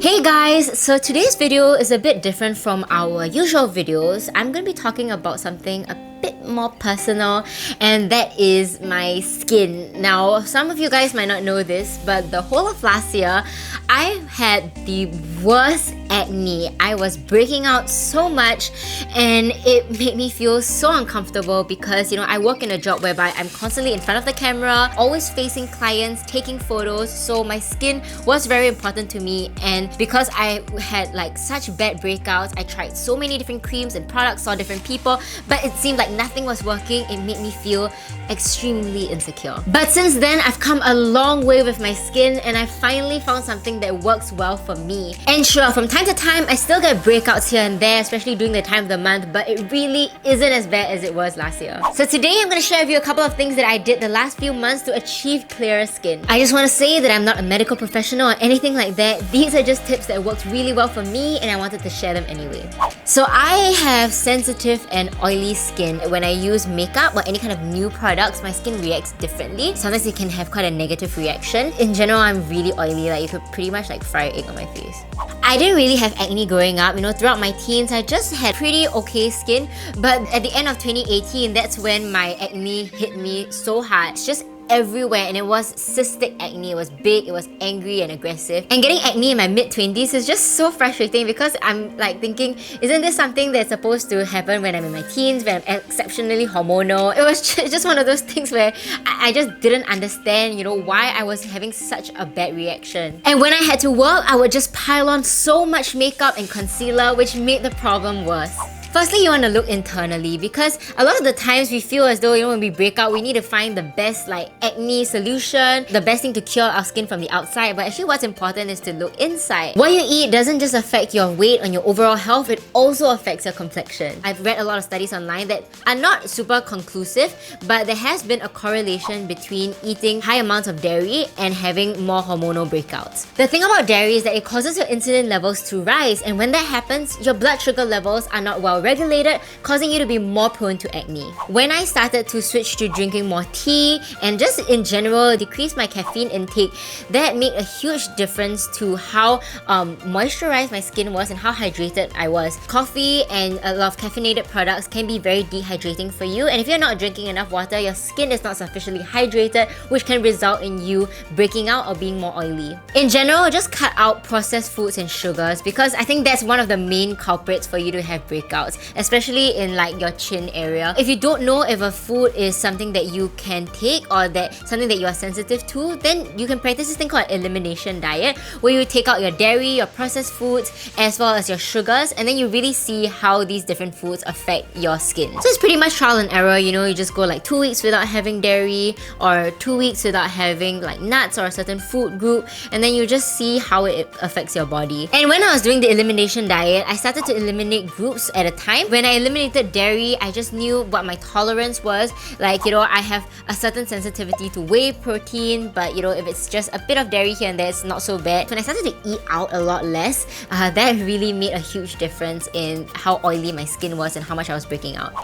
Hey guys, so today's video is a bit different from our usual videos. I'm going to be talking about something a bit more personal, and that is my skin. Now, some of you guys might not know this, but the whole of last year, I had the worst acne. I was breaking out so much and it made me feel so uncomfortable because, I work in a job whereby I'm constantly in front of the camera, always facing clients, taking photos, so my skin was very important to me. And because I had such bad breakouts, I tried so many different creams and products, saw different people, but it seemed like nothing was working. It made me feel extremely insecure. But since then, I've come a long way with my skin and I finally found something that works well for me. And sure, from time to time, I still get breakouts here and there, especially during the time of the month, but it really isn't as bad as it was last year. So today, I'm going to share with you a couple of things that I did the last few months to achieve clearer skin. I just want to say that I'm not a medical professional or anything like that. These are just tips that worked really well for me and I wanted to share them anyway. So I have sensitive and oily skin. When I use makeup or any kind of new products, my skin reacts differently. Sometimes it can have quite a negative reaction. In general, I'm really oily. You could pretty much fry an egg on my face. I didn't really have acne growing up. Throughout my teens, I just had pretty okay skin. But at the end of 2018, that's when my acne hit me so hard. It's just everywhere, and it was cystic acne. It was big, it was angry and aggressive. And getting acne in my mid-20s is just so frustrating because I'm thinking, isn't this something that's supposed to happen when I'm in my teens, when I'm exceptionally hormonal? It was just one of those things where I just didn't understand, why I was having such a bad reaction. And when I had to work, I would just pile on so much makeup and concealer, which made the problem worse. Firstly, you want to look internally because a lot of the times we feel as though, when we break out, we need to find the best acne solution, the best thing to cure our skin from the outside. But actually what's important is to look inside. What you eat doesn't just affect your weight and your overall health, it also affects your complexion. I've read a lot of studies online that are not super conclusive, but there has been a correlation between eating high amounts of dairy and having more hormonal breakouts. The thing about dairy is that it causes your insulin levels to rise, and when that happens, your blood sugar levels are not well regulated, causing you to be more prone to acne. When I started to switch to drinking more tea and just in general decrease my caffeine intake, that made a huge difference to how moisturized my skin was and how hydrated I was. Coffee and a lot of caffeinated products can be very dehydrating for you, and if you're not drinking enough water, your skin is not sufficiently hydrated, which can result in you breaking out or being more oily. In general, just cut out processed foods and sugars because I think that's one of the main culprits for you to have breakouts, especially in your chin area. If you don't know if a food is something that you can take or that something that you are sensitive to, then you can practice this thing called elimination diet, where you take out your dairy, your processed foods, as well as your sugars, and then you really see how these different foods affect your skin. So it's pretty much trial and error. You just go 2 weeks without having dairy or 2 weeks without having nuts or a certain food group, and then you just see how it affects your body. And when I was doing the elimination diet, I started to eliminate groups at a time. When I eliminated dairy, I just knew what my tolerance was. I have a certain sensitivity to whey protein, but if it's just a bit of dairy here and there, it's not so bad. When I started to eat out a lot less, that really made a huge difference in how oily my skin was and how much I was breaking out.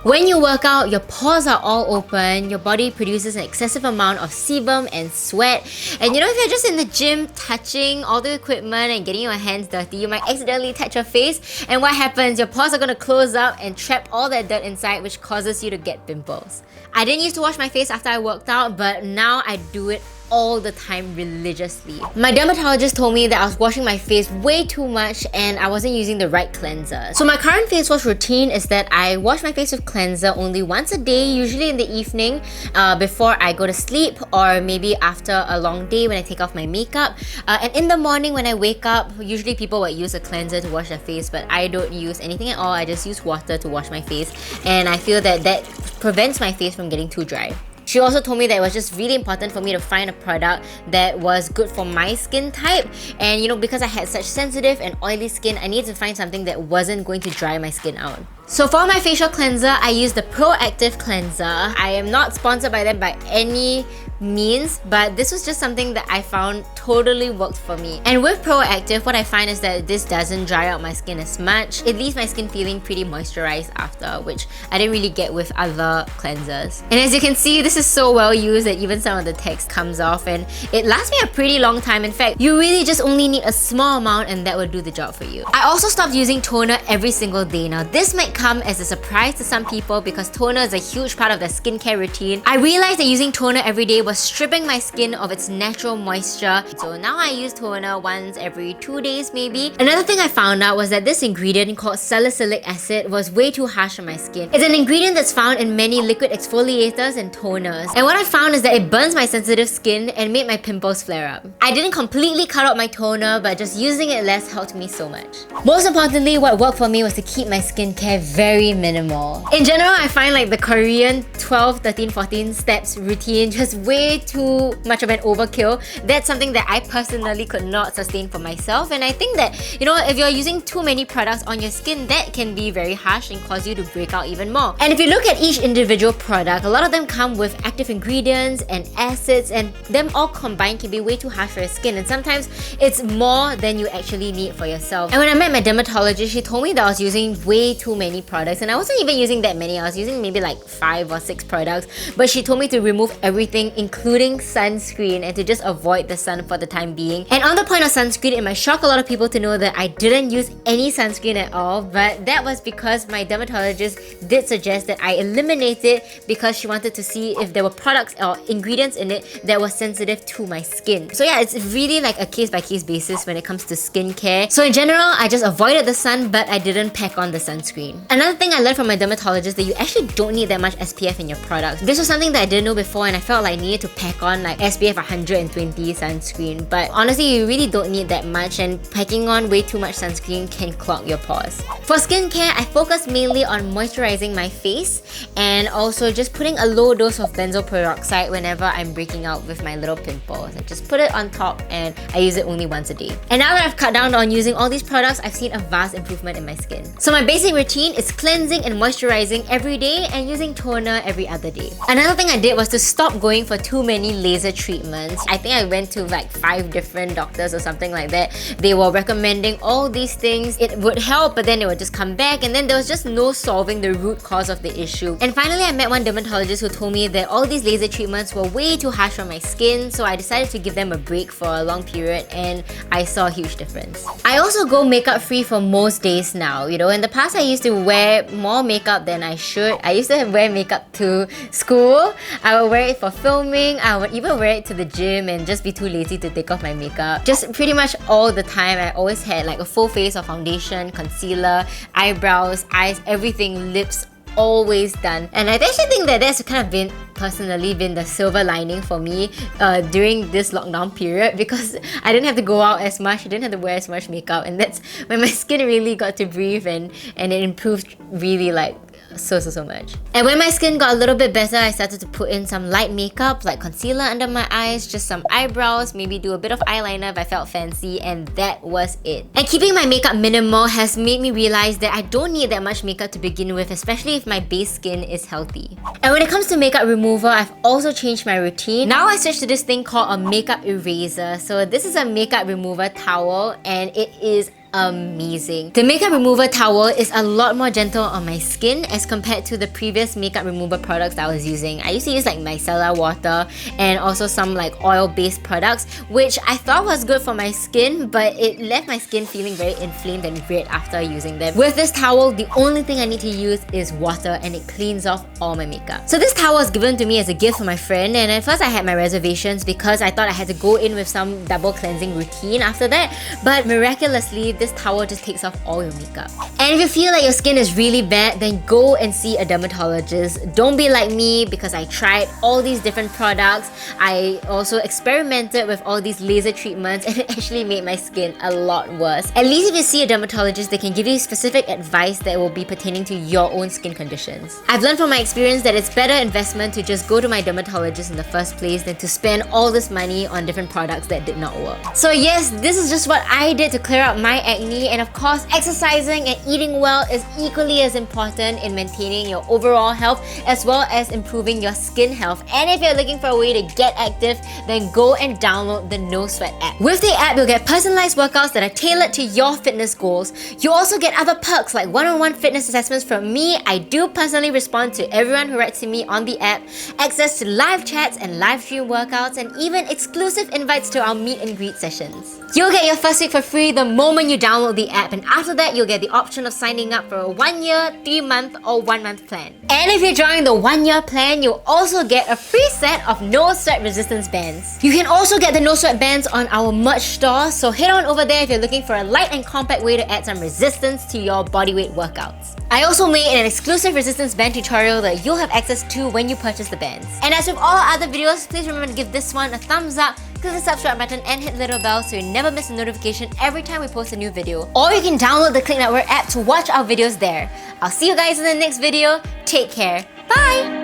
When you work out, your pores are all open, your body produces an excessive amount of sebum and sweat. And if you're just in the gym touching all the equipment and getting your hands dirty, you might accidentally touch your face, and what happens? Your pores are going to close up and trap all that dirt inside, which causes you to get pimples. I didn't used to wash my face after I worked out, but now I do it all the time religiously. My dermatologist told me that I was washing my face way too much and I wasn't using the right cleanser. So my current face wash routine is that I wash my face with cleanser only once a day, usually in the evening before I go to sleep, or maybe after a long day when I take off my makeup. And in the morning when I wake up, usually people would use a cleanser to wash their face, but I don't use anything at all. I just use water to wash my face, and I feel that prevents my face from getting too dry. She also told me that it was just really important for me to find a product that was good for my skin type. And because I had such sensitive and oily skin, I needed to find something that wasn't going to dry my skin out. So for my facial cleanser, I use the Proactiv Cleanser. I am not sponsored by them by any means, but this was just something that I found totally worked for me. And with Proactive, what I find is that this doesn't dry out my skin as much. It leaves my skin feeling pretty moisturized after, which I didn't really get with other cleansers. And as you can see, this is so well used that even some of the text comes off, and it lasts me a pretty long time. In fact, you really just only need a small amount and that will do the job for you. I also stopped using toner every single day. Now, this might come as a surprise to some people because toner is a huge part of their skincare routine. I realized that using toner every day was stripping my skin of its natural moisture. So now I use toner once every 2 days maybe. Another thing I found out was that this ingredient called salicylic acid was way too harsh on my skin. It's an ingredient that's found in many liquid exfoliators and toners. And what I found is that it burns my sensitive skin and made my pimples flare up. I didn't completely cut out my toner, but just using it less helped me so much. Most importantly, what worked for me was to keep my skincare very minimal. In general, I find like the Korean 12, 13, 14 steps routine just way too much of an overkill. That's something that I personally could not sustain for myself, and I think that, you know, if you're using too many products on your skin, that can be very harsh and cause you to break out even more. And if you look at each individual product, a lot of them come with active ingredients and acids, and them all combined can be way too harsh for your skin, and sometimes it's more than you actually need for yourself. And when I met my dermatologist, she told me that I was using way too many products, and I wasn't even using that many. I was using maybe like 5 or 6 products, but she told me to remove everything including sunscreen and to just avoid the sun for the time being. And on the point of sunscreen, it might shock a lot of people to know that I didn't use any sunscreen at all, but that was because my dermatologist did suggest that I eliminate it because she wanted to see if there were products or ingredients in it that were sensitive to my skin. So yeah, it's really like a case-by-case basis when it comes to skincare. So in general, I just avoided the sun, but I didn't pack on the sunscreen. Another thing I learned from my dermatologist that you actually don't need that much SPF in your products. This was something that I didn't know before, and I felt like I needed to pack on like SPF 120 sunscreen, but honestly, you really don't need that much, and packing on way too much sunscreen can clog your pores. For skincare, I focus mainly on moisturizing my face and also just putting a low dose of benzoyl peroxide whenever I'm breaking out with my little pimples. I just put it on top and I use it only once a day. And now that I've cut down on using all these products, I've seen a vast improvement in my skin. So my basic routine is cleansing and moisturizing every day and using toner every other day. Another thing I did was to stop going for too many laser treatments. I think I went to like 5 different doctors or something like that. They were recommending all these things. It would help, but then it would just come back, and then there was just no solving the root cause of the issue. And finally, I met one dermatologist who told me that all these laser treatments were way too harsh on my skin, so I decided to give them a break for a long period, and I saw a huge difference. I also go makeup free for most days now. You know, in the past I used to wear more makeup than I should. I used to wear makeup to school. I would wear it for filming. I would even wear it to the gym and just be too lazy to take off my makeup. Just pretty much all the time, I always had like a full face of foundation, concealer, eyebrows, eyes, everything, lips, always done. And I actually think that that's kind of been the silver lining for me during this lockdown period, because I didn't have to go out as much, I didn't have to wear as much makeup, and that's when my skin really got to breathe, and it improved really like so much. And when my skin got a little bit better, I started to put in some light makeup like concealer under my eyes, just some eyebrows, maybe do a bit of eyeliner if I felt fancy, and that was it. And keeping my makeup minimal has made me realize that I don't need that much makeup to begin with, especially if my base skin is healthy. And when it comes to makeup removal, I've also changed my routine. Now I switched to this thing called a makeup eraser. So this is a makeup remover towel, and it is amazing. The makeup remover towel is a lot more gentle on my skin as compared to the previous makeup remover products that I was using. I used to use like micellar water and also some like oil-based products, which I thought was good for my skin, but it left my skin feeling very inflamed and red after using them. With this towel, the only thing I need to use is water, and it cleans off all my makeup. So this towel was given to me as a gift from my friend, and at first I had my reservations because I thought I had to go in with some double cleansing routine after that, but miraculously this towel just takes off all your makeup. And if you feel like your skin is really bad, then go and see a dermatologist. Don't be like me, because I tried all these different products. I also experimented with all these laser treatments, and it actually made my skin a lot worse. At least if you see a dermatologist, they can give you specific advice that will be pertaining to your own skin conditions. I've learned from my experience that it's better investment to just go to my dermatologist in the first place than to spend all this money on different products that did not work. So yes, this is just what I did to clear up my acne, and of course, exercising and eating well is equally as important in maintaining your overall health as well as improving your skin health. And if you're looking for a way to get active, then go and download the No Sweat app. With the app, you'll get personalized workouts that are tailored to your fitness goals. You also get other perks like one-on-one fitness assessments from me. I do personally respond to everyone who writes to me on the app, access to live chats and live stream workouts, and even exclusive invites to our meet and greet sessions. You'll get your first week for free the moment you download the app, and after that, you'll get the option of signing up for a 1 year, 3 month, or 1 month plan. And if you're joining the 1 year plan, you'll also get a free set of No Sweat resistance bands. You can also get the No Sweat bands on our merch store, so head on over there if you're looking for a light and compact way to add some resistance to your bodyweight workouts. I also made an exclusive resistance band tutorial that you'll have access to when you purchase the bands. And as with all our other videos, please remember to give this one a thumbs up, click the subscribe button and hit the little bell so you never miss a notification every time we post a new video. Or you can download the Click Network app to watch our videos there. I'll see you guys in the next video. Take care. Bye!